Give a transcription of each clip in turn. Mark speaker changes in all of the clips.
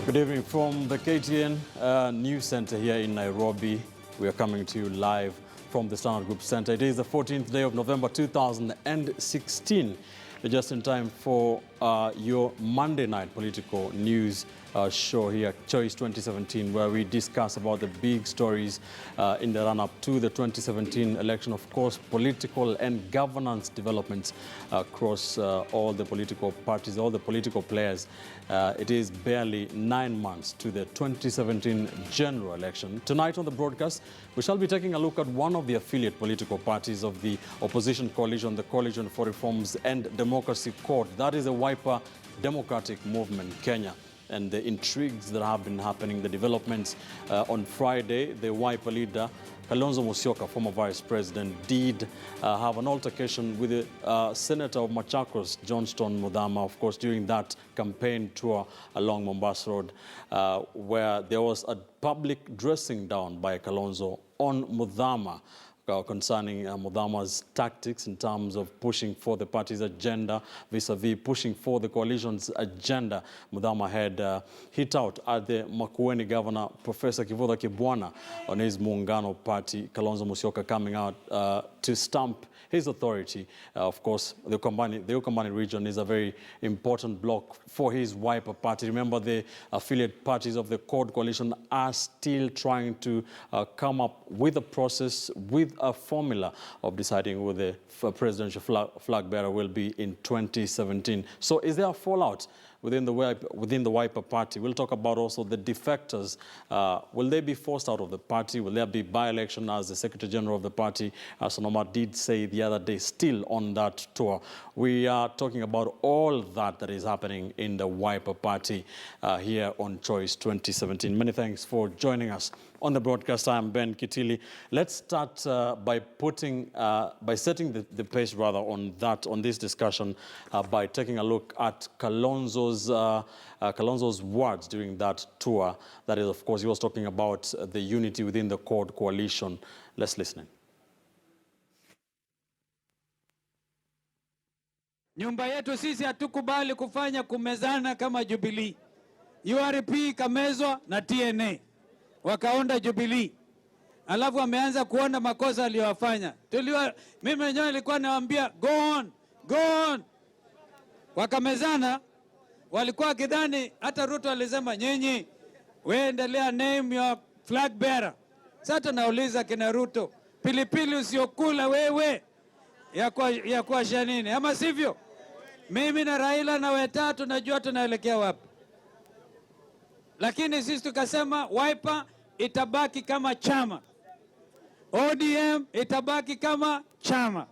Speaker 1: Good evening from the KTN News Center here in Nairobi. We are coming to you live from the Standard Group Center. It is the 14th day of November 2016. Just in time for your Monday night political news show here, Choice 2017, where we discuss about the big stories in the run-up to the 2017 election. Of course, political and governance developments across all the political parties, all the political players. It is barely 9 months to the 2017 general election. Tonight on the broadcast, we shall be taking a look at one of the affiliate political parties of the opposition coalition, the Coalition for Reforms and Democracy CORD. That is the Wiper Democratic Movement Kenya. And the intrigues that have been happening, the developments on Friday, the Wiper leader, Kalonzo Musyoka, former vice president, did have an altercation with the senator of Machakos, Johnston Muthama, of course, during that campaign tour along Mombasa Road, where there was a public dressing down by Kalonzo on Muthama, concerning Muthama's tactics in terms of pushing for the party's agenda, vis-a-vis pushing for the coalition's agenda. Muthama had hit out at the Makueni governor, Professor Kivutha Kibwana, on his Muungano party, Kalonzo Musyoka, coming out to stamp his authority. Of course, the Ukambani region is a very important block for his Wiper party. Remember, the affiliate parties of the CORD coalition are still trying to come up with a process, with a formula of deciding who the presidential flag bearer will be in 2017. So is there a fallout within the Wiper party? We'll talk about also the defectors. Will they be forced out of the party? Will there be by-election, as the Secretary General of the party, Sonoma, did say the other day, still on that tour? We are talking about all that is happening in the Wiper party here on Choice 2017. Many thanks for joining us on the broadcast. I am Ben Kitili. Let's start by setting the pace rather on this discussion by taking a look at Kalonzo's words during that tour. That is, of course, he was talking about the unity within the CORD coalition. Let's listen.
Speaker 2: Nyumba yetu sisi hatukubali kufanya kumezana kama Jubilee. URP kamezwa na TNA. Wakaonda Jubilee. Alafu wameanza kuona makosa aliyofanya. Mimi mwenyewe nilikuwa nawaambia go on, go on. Wakamezana, walikuwa kidhani, hata Ruto alisema nyinyi wewe endelea name your flag bearer. Sasa nauliza kina Ruto, pilipili usiokula wewe ya kwa shanini, ama sivyo? Mimi na Raila na wetatu najua tunaelekea wapi. Lakini sisi tukasema Wiper itabaki kama chama. ODM itabaki kama chama.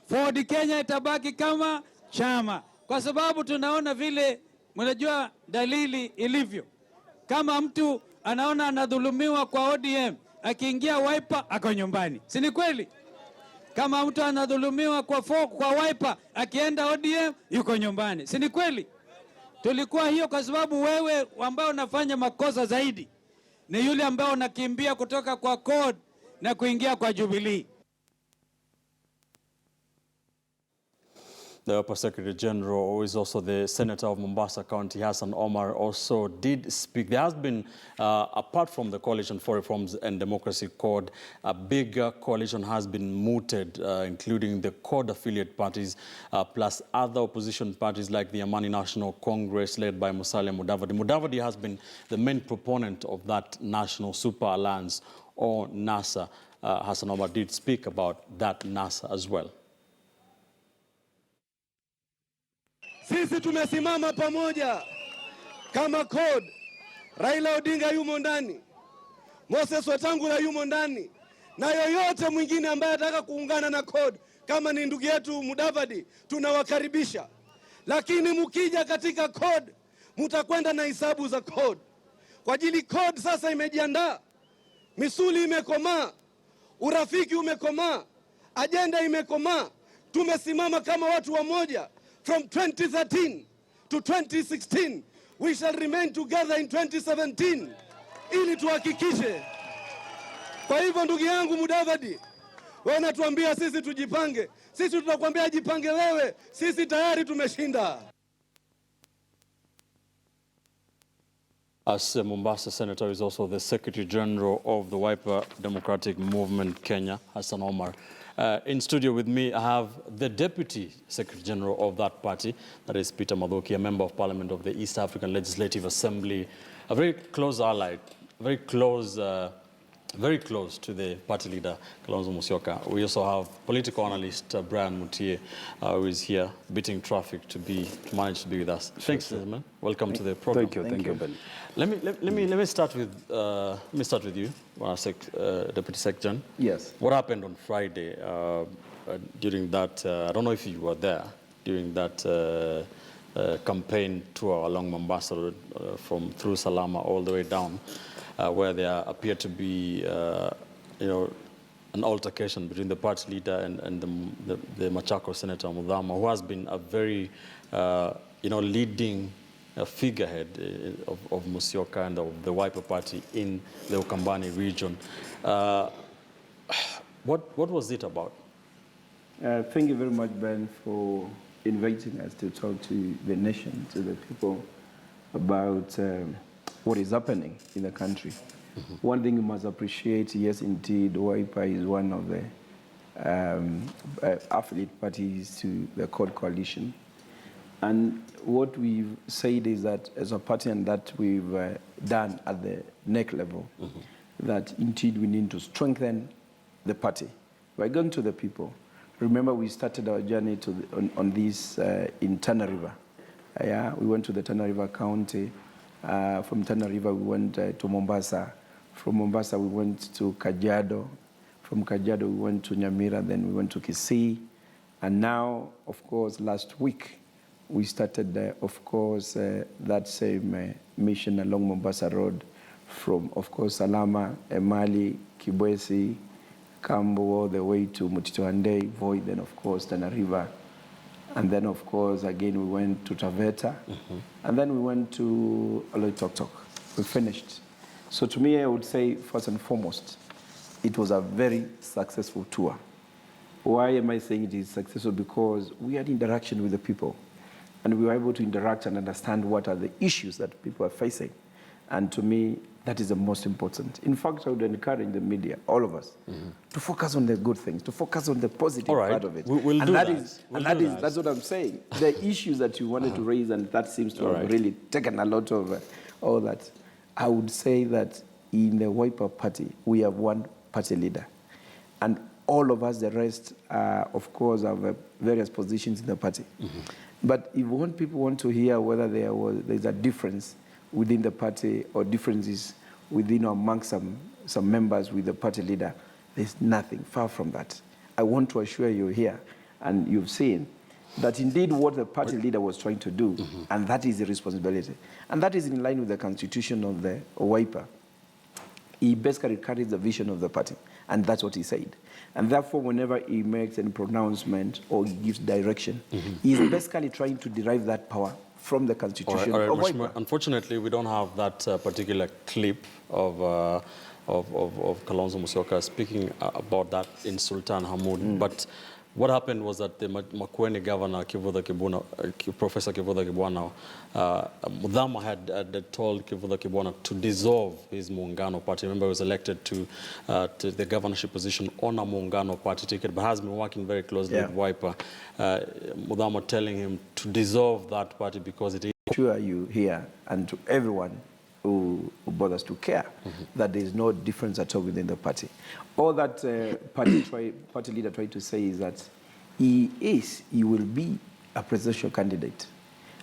Speaker 2: Ford Kenya itabaki kama chama. Kwa sababu tunaona vile, mnajua dalili ilivyo. Kama mtu anaona anadhulumiwa kwa ODM, akiingia Wiper ako nyumbani. Si ni kweli? Kama mtu anadhulumiwa kwa Wiper, akienda ODM yuko nyumbani. Si ni kweli? Tulikuwa hiyo kwa sababu wewe ambao unafanya makosa zaidi ni yule ambao unakimbia kutoka kwa CORD na kuingia kwa Jubilee.
Speaker 1: The Upper Secretary General, who is also the Senator of Mombasa County, Hassan Omar, also did speak. There has been, apart from the Coalition for Reforms and Democracy CORD, a bigger coalition has been mooted, including the CORD affiliate parties, plus other opposition parties like the Amani National Congress, led by Musalia Mudavadi. Mudavadi has been the main proponent of that National Super Alliance, or NASA. Hassan Omar did speak about that NASA as well.
Speaker 3: Sisi tumesimama pamoja kama CORD. Raila Odinga yumo ndani, Moses Wetangula yumo ndani, na yoyote mwingine ambaye anataka kuungana na CORD kama ni ndugu yetu Mudavadi, tunawakaribisha. Lakini mkija katika CORD, mtakwenda na hisabu za CORD. Kwa ajili CORD sasa imejiandaa, misuli imekomaa, urafiki umekomaa, agenda imekomaa. Tumesimama kama watu wamoja. From 2013 to 2016, we shall remain together in 2017, ili tuhakikishe. Kwa hivyo ndugu yangu Mudavadi, wewe unatuambia sisi tujipange. Sisi tunakuambia jipange wewe. Sisi tayari tumeshinda.
Speaker 1: As a Mombasa Senator, is also the Secretary General of the Wiper Democratic Movement Kenya, Hassan Omar. In studio with me, I have the Deputy Secretary General of that party, that is Peter Mathuki, a Member of Parliament of the East African Legislative Assembly, a very close ally, very close to the party leader, Kalonzo Musyoka. We also have political analyst Brian Mutie, who is here beating traffic to manage to be with us. Thanks, gentlemen. Welcome to the program.
Speaker 4: Thank you, Ben.
Speaker 1: Let me start with you, Deputy Secretary.
Speaker 4: Yes.
Speaker 1: What happened on Friday during that? I don't know if you were there during that campaign tour along Mombasa Road, through Salama all the way down, where there appeared to be, an altercation between the party leader and the Machakos Senator Muthama, who has been a very, leading figurehead of Musyoka and of the Wiper Party in the Ukambani region. What was it about?
Speaker 4: Thank you very much, Ben, for inviting us to talk to the nation, to the people, about what is happening in the country. Mm-hmm. One thing you must appreciate, yes, indeed, Wiper is one of the affiliate parties to the CORD coalition. And what we've said is that as a party, and that we've done at the neck level, mm-hmm. that indeed we need to strengthen the party. We're going to the people. Remember, we started our journey on this in Tana River. We went to the Tana River County. From Tana River, we went to Mombasa. From Mombasa, we went to Kajiado. From Kajiado, we went to Nyamira. Then we went to Kisii. And now, of course, last week, we started, that same mission along Mombasa Road from, of course, Salama, Emali, Kibwezi, Kambo, all the way to Mutitoande, Voi, then, of course, Tana River. And then, of course, again, we went to Taveta. Mm-hmm. And then we went to Oloitoktok. We finished. So to me, I would say, first and foremost, it was a very successful tour. Why am I saying it is successful? Because we had interaction with the people. And we were able to interact and understand what are the issues that people are facing. And to me, that is the most important. In fact, I would encourage the media, all of us, mm-hmm. to focus on the good things, to focus on the positive part of it.
Speaker 1: We'll do that.
Speaker 4: That's what I'm saying. The issues that you wanted to raise, and that seems to have really taken a lot of all that. I would say that in the Wiper Party, we have one party leader. And all of us, the rest, of course, have various positions in the party. Mm-hmm. But if people want to hear whether there's a difference within the party or differences within or among some members with the party leader, there's nothing, far from that. I want to assure you here, and you've seen, that indeed what the party leader was trying to do, mm-hmm. and that is the responsibility. And that is in line with the constitution of the Wiper. He basically carries the vision of the party, and that's what he said. And therefore, whenever he makes any pronouncement or gives direction, mm-hmm. he's basically trying to derive that power from the constitution of Wiper.
Speaker 1: Unfortunately, we don't have that particular clip of Kalonzo Musyoka speaking about that in Sultan Hamoud. Mm. But what happened was that the Makueni governor, Professor Kivutha Kibwana, Muthama had told Kivutha Kibwana to dissolve his Muungano party. Remember, he was elected to the governorship position on a Muungano party ticket, but has been working very closely with Wiper. Muthama telling him to dissolve that party because it is...
Speaker 4: Sure you here, and to everyone who bothers to care, mm-hmm. that there is no difference at all within the party. All that party leader tried to say is that he will be a presidential candidate.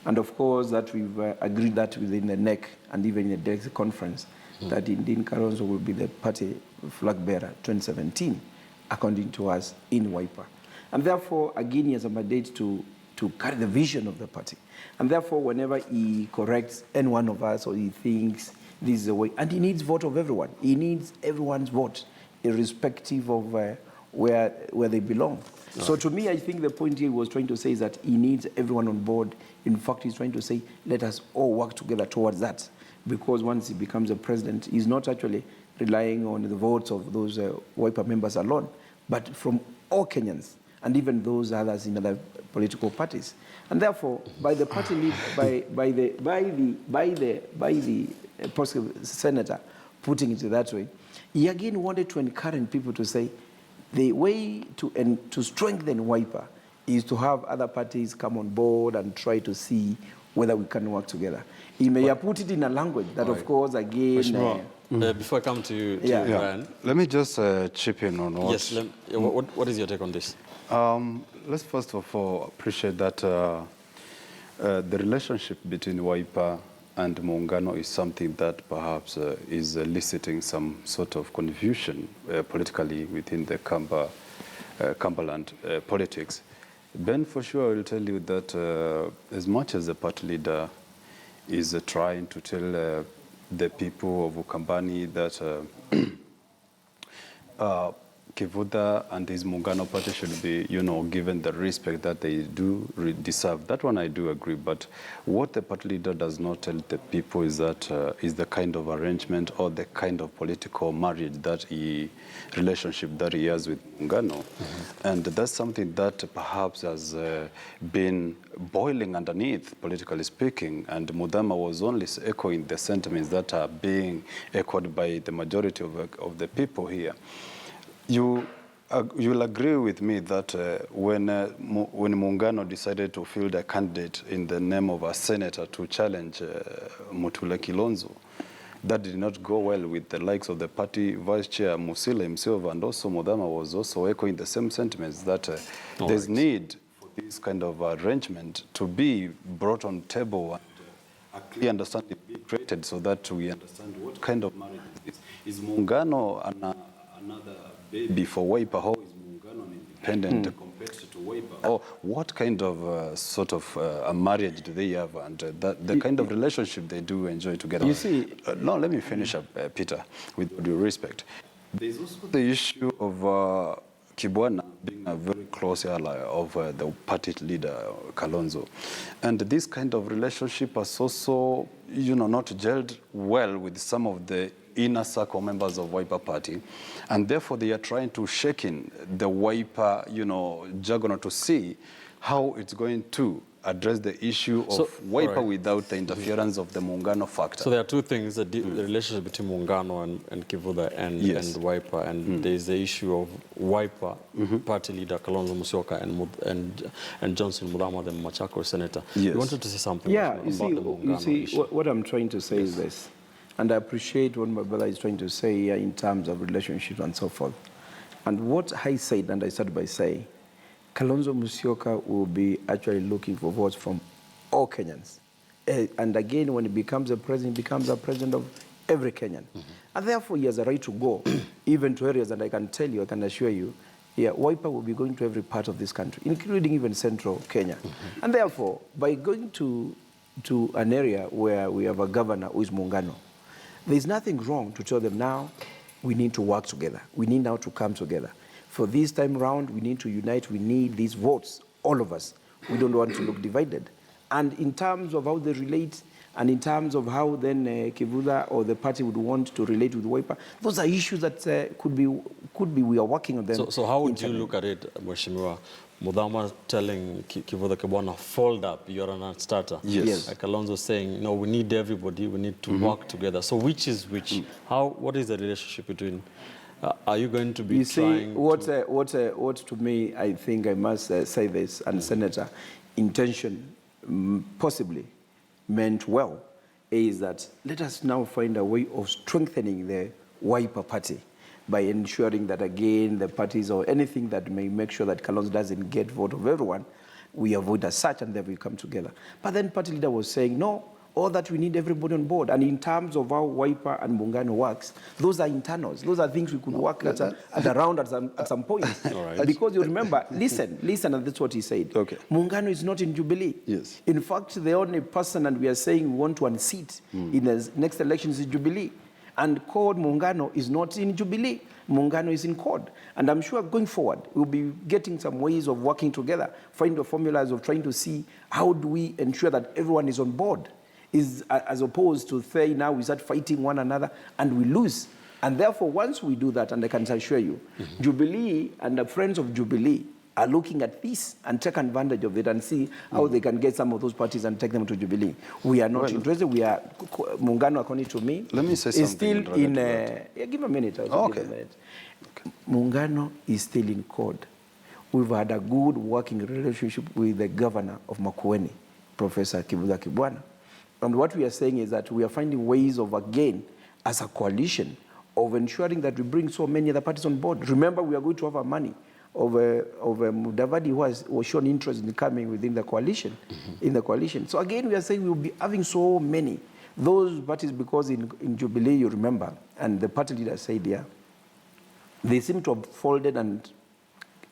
Speaker 4: And of course, that we've agreed that within the NEC and even in the DEX conference, mm-hmm. that indeed Kalonzo will be the party flag bearer 2017, according to us, in Wiper. And therefore, again, he has a mandate to carry the vision of the party. And therefore, whenever he corrects any one of us or he thinks this is the way, and he needs vote of everyone. He needs everyone's vote, irrespective of where they belong. No. So to me, I think the point he was trying to say is that he needs everyone on board. In fact, he's trying to say, let us all work together towards that. Because once he becomes a president, he's not actually relying on the votes of those Wiper members alone, but from all Kenyans. and even those others in other political parties. And therefore, by the party lead, by the possible senator putting it that way, he again wanted to encourage people to say the way to strengthen Wiper is to have other parties come on board and try to see whether we can work together. He may have put it in a language that, of course, again...
Speaker 1: before I come to you, Brian.
Speaker 5: Let me just chip in on what...
Speaker 1: Yes, what is your take on this?
Speaker 5: Let's first of all appreciate that the relationship between Wiper and Muungano is something that perhaps is eliciting some sort of confusion politically within the Cumberland politics. Ben, for sure, I will tell you that as much as the party leader is trying to tell the people of Ukambani that Kivuta and his Muungano party should be, given the respect that they do deserve. That one I do agree. But what the party leader does not tell the people is that is the kind of arrangement or the kind of political marriage relationship that he has with Muungano. And that's something that perhaps has been boiling underneath, politically speaking. And Muthama was only echoing the sentiments that are being echoed by the majority of the people here. You'll agree with me that when Muungano decided to field a candidate in the name of a senator to challenge Mutula Kalonzo, that did not go well with the likes of the party vice chair Musila himself, and also Muthama was also echoing the same sentiments that there's need for this kind of arrangement to be brought on table and a clear understanding be created so that we understand what kind of marriage is this. Is Muungano another baby for Wiper? How is Muungano independent compared to Wiper? Or what kind of sort of a marriage do they have, and the kind of relationship they do enjoy together?
Speaker 4: You see...
Speaker 5: no, let me finish up, Peter, with all due respect. There's also the issue of Kibwana being a very close ally of the party leader, Kalonzo. And this kind of relationship has also, not gelled well with some of the inner circle members of Wiper Party, and therefore they are trying to shake in the Wiper, juggernaut to see how it's going to address the issue of Wiper without the interference of the Muungano factor.
Speaker 1: So there are two things, the relationship between Muungano and Kivuta and Wiper, and there's the issue of Wiper party leader Kalonzo Musyoka and Johnston Muthama, the Machakos senator. You wanted to say something about the Muungano issue.
Speaker 4: What I'm trying to say is this. And I appreciate what my brother is trying to say here in terms of relationship and so forth. And what I said, and I started by saying, Kalonzo Musyoka will be actually looking for votes from all Kenyans. And again, when he becomes a president, he becomes a president of every Kenyan. And therefore, he has a right to go, even to areas, and I can tell you, I can assure you, Wiper will be going to every part of this country, including even central Kenya. And therefore, by going to an area where we have a governor who is Muungano, there's nothing wrong to tell them now we need to work together. We need now to come together. For this time round, we need to unite. We need these votes, all of us. We don't want to look divided. And in terms of how they relate, and in terms of how then Kivuta or the party would want to relate with Wiper, those are issues that could be we are working on them.
Speaker 1: So how would you look at it, Mheshimiwa? Muthama telling Kivuta Kibwana, fold up, you're a non-starter.
Speaker 4: Yes.
Speaker 1: Kalonzo saying, no, we need everybody, we need to work together. So which is which? What is the relationship between, are you going to be trying
Speaker 4: what to me, I think I must say this, and Senator, intention possibly meant well, is that let us now find a way of strengthening the Wiper party by ensuring that, again, the parties or anything that may make sure that Kalonzo doesn't get vote of everyone, we avoid as such, and then we come together. But then party leader was saying, no, all that we need everybody on board. And in terms of how Wiper and Muungano works, those are internals. Those are things we could work around at some point. Because you remember, listen, and that's what he said.
Speaker 5: Okay.
Speaker 4: Muungano is not in Jubilee.
Speaker 5: Yes.
Speaker 4: In fact, the only person, and we are saying we want to unseat in the next elections is Jubilee. And CORD Muungano is not in Jubilee. Muungano is in CORD. And I'm sure going forward, we'll be getting some ways of working together, find the formulas of trying to see how do we ensure that everyone is on board, as opposed to say now we start fighting one another and we lose. And therefore, once we do that, and I can assure you, Jubilee and the friends of Jubilee are looking at this and take advantage of it and see how they can get some of those parties and take them to Jubilee. We are not interested. We are, Muungano, according to me,
Speaker 5: let me say
Speaker 4: is
Speaker 5: something
Speaker 4: still in give a minute.
Speaker 5: Okay.
Speaker 4: Give a minute. Muungano is still in code. We've had a good working relationship with the governor of Makueni, Professor Kivuza Kibwana. And what we are saying is that we are finding ways of, again, as a coalition, of ensuring that we bring so many other parties on board. Remember, we are going to have our money of Mudavadi, who was shown interest in coming within the coalition, in the coalition. So again, we are saying we will be having so many. Those parties, because in Jubilee, you remember, and the party leader said here, they seem to have folded and,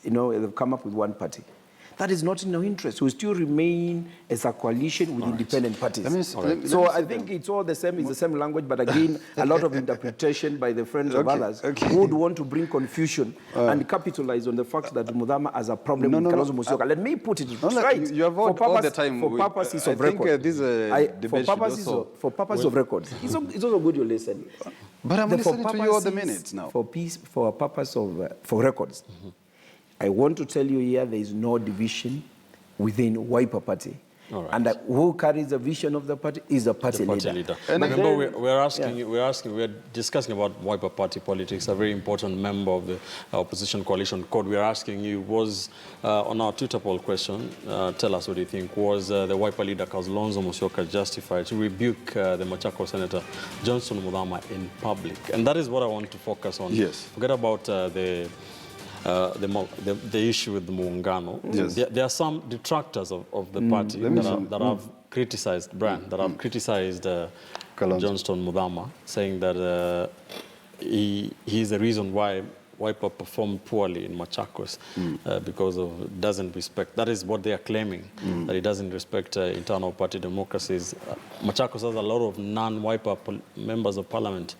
Speaker 4: they've come up with one party. That is not in our interest. We still remain as a coalition with independent parties. So I think it's all the same, it's the same language, but again, a lot of interpretation by the friends of others who would want to bring confusion and capitalize on the fact that Muthama has a problem with Kalonzo Musyoka. Let me put it straight.
Speaker 5: You avoid all the time.
Speaker 4: For purposes of record. For purposes of records. It's also good you listen.
Speaker 5: But I'm listening to you all the minutes now.
Speaker 4: For a purpose of, for records. I want to tell you here, there is no division within Wiper Party. Right. And who carries the vision of the party is the party leader.
Speaker 1: And remember, we're discussing about Wiper Party politics. A very important member of the opposition coalition code. We're asking you, was on our Twitter poll question, tell us what you think, was the Wiper leader Kalonzo Musyoka justified to rebuke the Machakos Senator Johnston Muthama in public? And that is what I want to focus on.
Speaker 5: Yes.
Speaker 1: Forget about the issue with the Muungano. Yes. There are some detractors of the party that have criticized that have criticized Johnston Muthama, saying that he is the reason why Wiper performed poorly in Machakos because of doesn't respect. That is what they are claiming, that he doesn't respect internal party democracies. Machakos has a lot of non-Wiper members of parliament.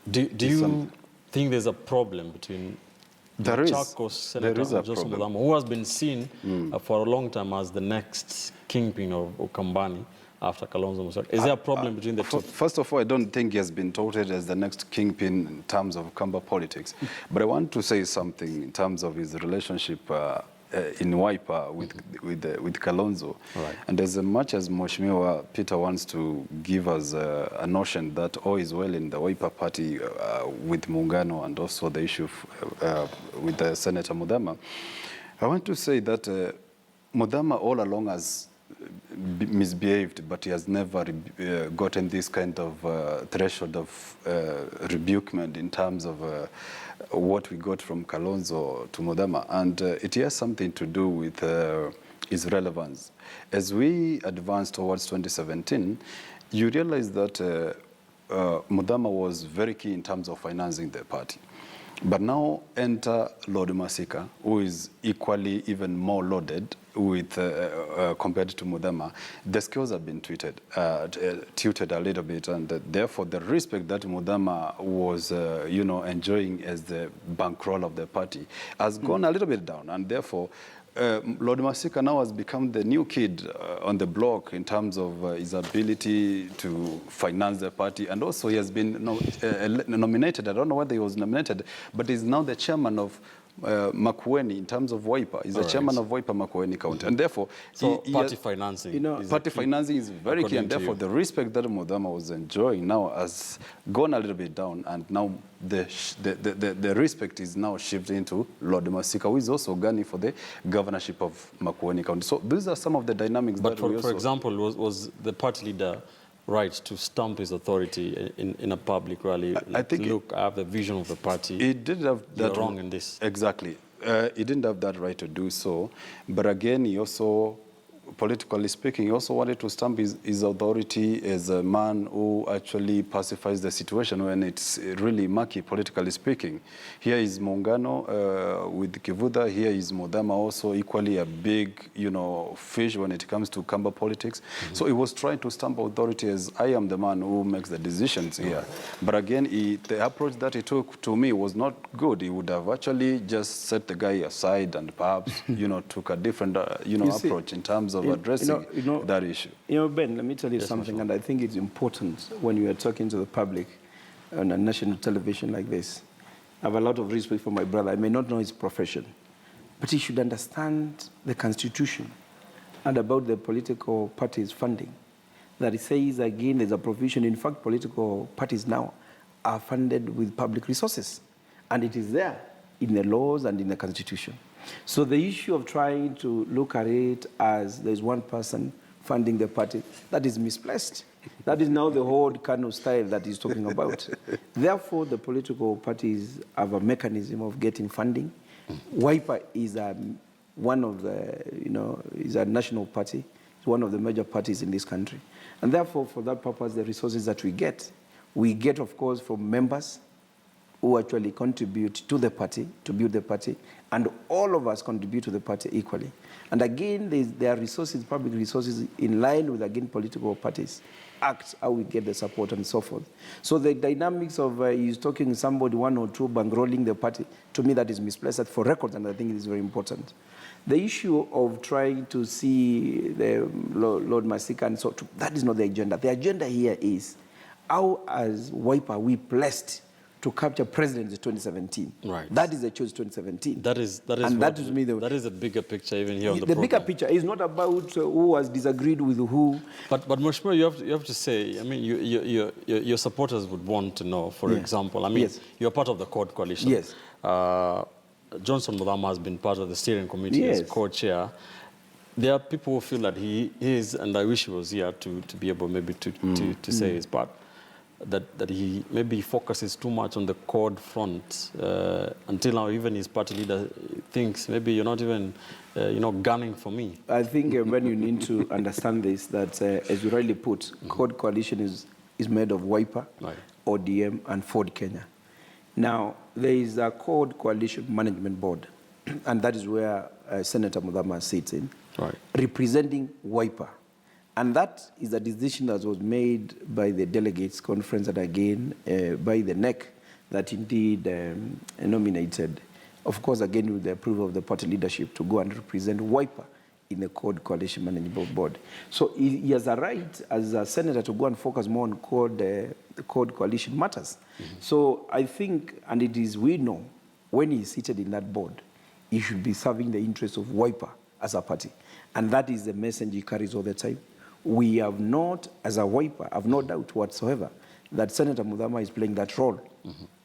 Speaker 1: Do you think there's a problem between Machakos Senator Johnston Muthama, who has been seen for a long time as the next kingpin of Ukambani after Kalonzo Musyoka? Is there a problem between the two? First
Speaker 5: of all, I don't think he has been touted as the next kingpin in terms of Kamba politics. But I want to say something in terms of his relationship in Wiper with Kalonzo. Right. And as much as Mheshimiwa Peter wants to give us a notion that all is well in the Wiper party with Muungano and also the issue with Senator Muthama, I want to say that Muthama all along has misbehaved, but he has never gotten this kind of threshold of rebukement in terms of what we got from Kalonzo to Muthama. And it has something to do with his relevance. As we advance towards 2017, you realize that Muthama was very key in terms of financing the party. But now enter Lord Masika, who is equally even more loaded with compared to Muthama. The skills have been tilted a little bit, and therefore the respect that Muthama was, enjoying as the bankroll of the party has gone a little bit down, and therefore Lord Masika now has become the new kid on the block in terms of his ability to finance the party, and also he has been nominated. I don't know whether he was nominated, but he's now the chairman of Makueni in terms of Wiper. He's the chairman of Wiper Makueni County, and therefore
Speaker 1: party financing.
Speaker 5: Party financing is very key, and therefore the respect that Muthama was enjoying now has gone a little bit down, and now the respect is now shifting into Lord Masika, who is also gunning for the governorship of Makueni County. So these are some of the dynamics. But for example, was the party leader right to stamp his authority in a public rally? I think
Speaker 1: look, I have the vision of the party.
Speaker 5: He did have that.
Speaker 1: You're wrong in this.
Speaker 5: Exactly. He didn't have that right to do so. But again, he also, politically speaking, he also wanted to stamp his authority as a man who actually pacifies the situation when it's really murky, politically speaking. Here is Muungano with Kivuda. Here is Muthama, also equally a big, fish when it comes to Kamba politics. So he was trying to stamp authority as I am the man who makes the decisions here. But again, the approach that he took to me was not good. He would have actually just set the guy aside and perhaps, took a different, approach in terms of addressing that issue.
Speaker 4: Ben, let me tell you something, and I think it's important when you are talking to the public on a national television like this. I have a lot of respect for my brother. I may not know his profession, but he should understand the Constitution and about the political parties' funding. That it says, again, there's a provision. In fact, political parties now are funded with public resources. And it is there in the laws and in the Constitution. So the issue of trying to look at it as there's one person funding the party, that is misplaced. That is now the whole kind of style that he's talking about. Therefore, the political parties have a mechanism of getting funding. Wiper is one of the, is a national party. It's one of the major parties in this country. And therefore, for that purpose, the resources that we get, of course, from members who actually contribute to the party, to build the party, and all of us contribute to the party equally. And again, there are resources, public resources, in line with, again, political parties act, how we get the support and so forth. So the dynamics of he's talking somebody, one or two, bankrolling the party, to me that is misplaced for records, and I think it is very important. The issue of trying to see the Lord Masika and so, that is not the agenda. The agenda here is how, as Wiper, are we blessed to capture president in 2017. Right. That is the choice 2017.
Speaker 1: That is a bigger picture even here on the program.
Speaker 4: The bigger picture is not about who has disagreed with who.
Speaker 1: But Mheshimiwa, you have to say, I mean, your supporters would want to know, for example, I mean, you're part of the CORD coalition.
Speaker 4: Yes.
Speaker 1: Johnston Muthama has been part of the steering committee as co-chair. There are people who feel that he is, and I wish he was here to be able maybe to say his part, that he maybe focuses too much on the CORD front. Until now, even his party leader thinks maybe you're not even, gunning for me.
Speaker 4: I think when you need to understand this, that as you rightly put, CORD coalition is made of Wiper, ODM, and Ford Kenya. Now, there is a CORD coalition management board, and that is where Senator Muthama sits in, representing Wiper. And that is a decision that was made by the delegates conference and again by the NEC that indeed nominated, of course, again with the approval of the party leadership, to go and represent Wiper in the CORD coalition management board. So he has a right as a senator to go and focus more on CORD coalition matters. So I think, and it is, we know, when he's seated in that board, he should be serving the interests of Wiper as a party. And that is the message he carries all the time. We have not, as a Wiper, have no doubt whatsoever that Senator Muthama is playing that role,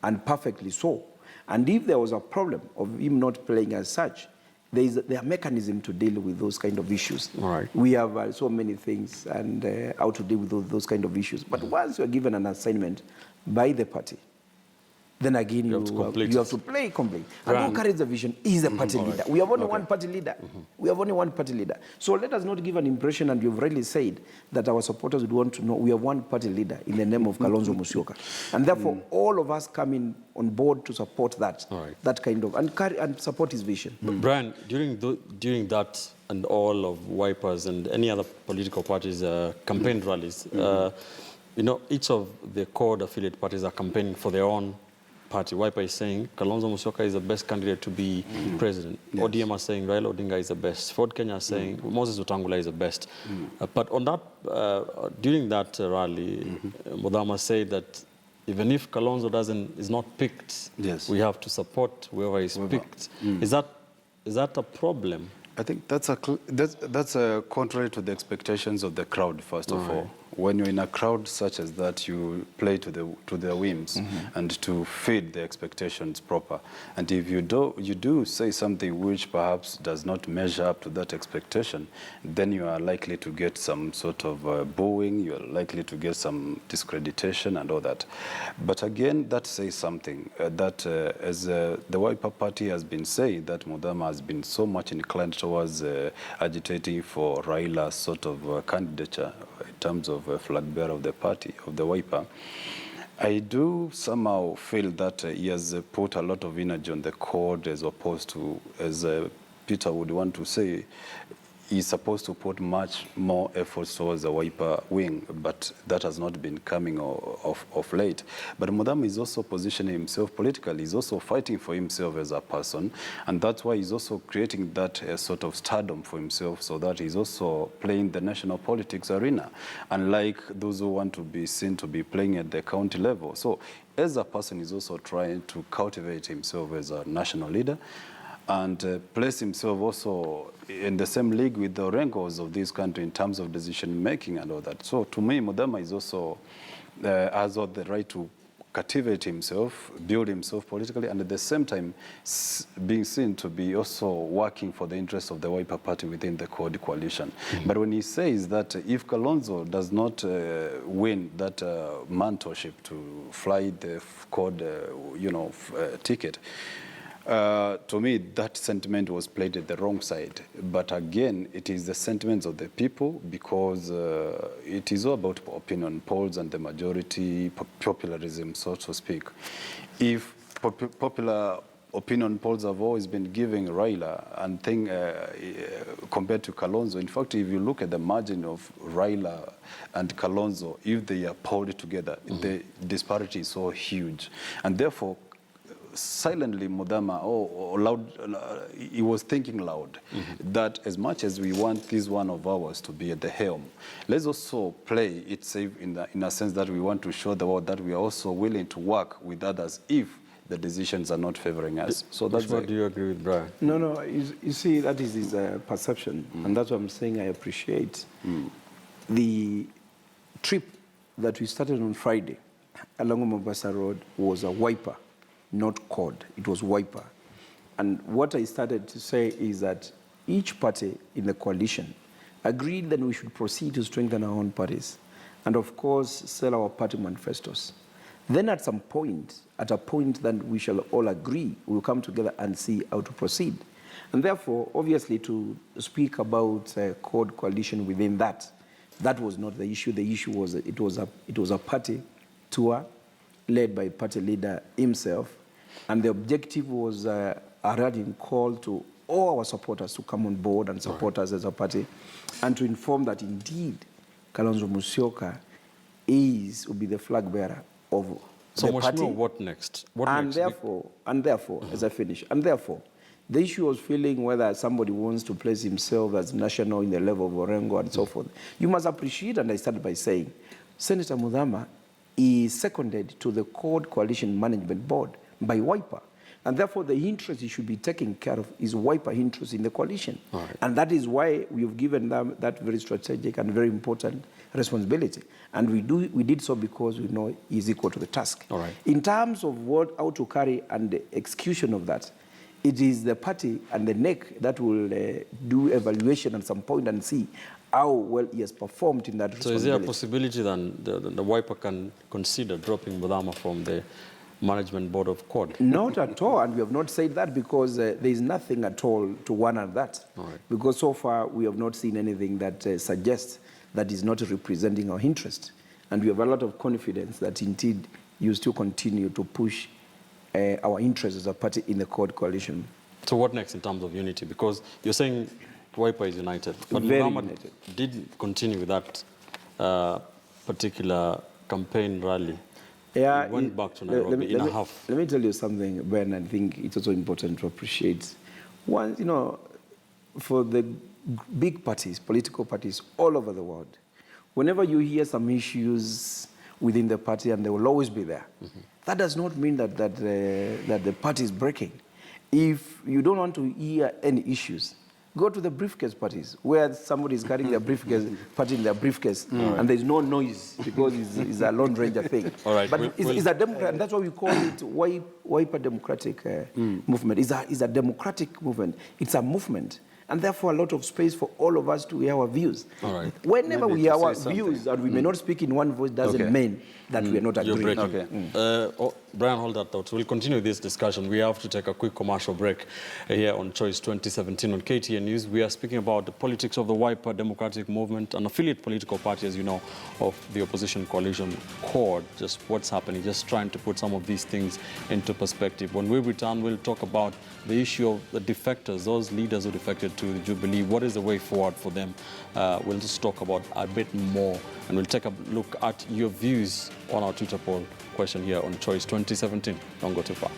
Speaker 4: and perfectly so. And if there was a problem of him not playing as such, there are mechanisms to deal with those kind of issues. We have so many things and how to deal with those kind of issues. But once you are given an assignment by the party, then again you have to play complete. And who carries the vision is the party leader. We have only one party leader. We have only one party leader. So let us not give an impression, and you've rightly said, that our supporters would want to know we have one party leader in the name of Kalonzo Musyoka. And therefore, all of us coming on board to support that, that kind of, and support his vision.
Speaker 1: Brian, during that and all of Wiper's and any other political parties' campaign rallies, each of the CORD affiliate parties are campaigning for their own party. Wiper is saying Kalonzo Musyoka is the best candidate to be president. ODM are saying Raila Odinga is the best. Ford Kenya are saying Moses Wetangula is the best. But on that, during that rally, Muthama said that even if Kalonzo is not picked, we have to support whoever is picked. Is that a problem?
Speaker 5: I think that's contrary to the expectations of the crowd, first of all. When you're in a crowd such as that, you play to their whims and to feed the expectations proper. And if you do say something which perhaps does not measure up to that expectation, then you are likely to get some sort of booing, you are likely to get some discreditation and all that. But again, that says something, that as the Wiper Party has been saying, that Muthama has been so much inclined towards agitating for Raila's sort of candidature in terms of flag bearer of the party, of the Wiper. I do somehow feel that he has put a lot of energy on the CORD as opposed to, as Peter would want to say, he's supposed to put much more efforts towards the Wiper wing, but that has not been coming of late. But Muthama is also positioning himself politically. He's also fighting for himself as a person, and that's why he's also creating that sort of stardom for himself, so that he's also playing the national politics arena, unlike those who want to be seen to be playing at the county level. So as a person, he's also trying to cultivate himself as a national leader. and place himself also in the same league with the Orengos of this country in terms of decision making and all that. So to me, Muthama is also has all the right to cultivate himself, build himself politically, and at the same time being seen to be also working for the interests of the Wiper Party within the CORD coalition. But when he says that if Kalonzo does not win that mentorship to fly the CORD ticket, to me, that sentiment was played at the wrong side. But again, it is the sentiments of the people, because it is all about opinion polls and the majority popularism, so to speak. If popular opinion polls have always been giving Raila and compared to Kalonzo, in fact, if you look at the margin of Raila and Kalonzo, if they are polled together, the disparity is so huge. And therefore, silently Muthama, he was thinking loud, that as much as we want this one of ours to be at the helm, let's also play it safe in a sense that we want to show the world that we are also willing to work with others if the decisions are not favoring us. So that's
Speaker 1: what do you agree with Brian?
Speaker 4: No, you see, that is his perception, and that's what I'm saying. I appreciate the trip that we started on Friday along Mombasa Road was a wiper, not CORD. It was wiper. And what I started to say is that each party in the coalition agreed that we should proceed to strengthen our own parties and, of course, sell our party manifestos. Then at a point that we shall all agree, we'll come together and see how to proceed. And therefore, obviously, to speak about CORD coalition within that was not the issue. The issue was that it was a party tour led by party leader himself. And the objective was a rallying call to all our supporters to come on board and support us as a party, and to inform that indeed Kalonzo Musyoka will be the flag bearer of the party.
Speaker 1: So what next?
Speaker 4: Therefore, as I finish, the issue was feeling whether somebody wants to place himself as national in the level of Orengo and so forth. You must appreciate, and I started by saying, Senator Muthama is seconded to the CORD Coalition Management Board by Wiper. And therefore, the interest he should be taking care of is Wiper interest in the coalition. And that is why we have given them that very strategic and very important responsibility. And we did so because we know he is equal to the task. In terms of how to carry and the execution of that, it is the party and the NEC that will do evaluation at some point and see how well he has performed in that responsibility.
Speaker 1: So is there a possibility that the Wiper can consider dropping Muthama from the management board of CORD?
Speaker 4: Not at all, and we have not said that because there is nothing at all to warrant that. Because so far we have not seen anything that suggests that is not representing our interest. And we have a lot of confidence that indeed you still continue to push our interests as a party in the CORD coalition.
Speaker 1: So what next in terms of unity? Because you're saying Wiper is united, but Muthama did continue with that particular campaign rally.
Speaker 4: Yeah,
Speaker 1: he went back to Nairobi in a half.
Speaker 4: Let me tell you something, Ben. I think it's also important to appreciate. One, for the big parties, political parties all over the world, whenever you hear some issues within the party, and they will always be there, that does not mean that the party is breaking. If you don't want to hear any issues, go to the briefcase parties, where somebody is carrying their briefcase, party in their briefcase, and there's no noise because it's a Lone Ranger thing. But it's a democratic, and that's why we call it Wiper Democratic Movement. It's a democratic movement. It's a movement. And therefore, a lot of space for all of us to hear our views. Whenever we hear our views, and we may not speak in one voice, doesn't mean that we are not agreeing.
Speaker 1: Brian, hold that thought. We'll continue this discussion. We have to take a quick commercial break here on Choice 2017 on KTN News. We are speaking about the politics of the Wiper Democratic Movement, an affiliate political party, as you know, of the opposition coalition CORD. Just what's happening, just trying to put some of these things into perspective. When we return, we'll talk about the issue of the defectors, those leaders who defected to the Jubilee. What is the way forward for them? We'll just talk about a bit more, and we'll take a look at your views on our Twitter poll question here on Choice 2017. Don't go too far.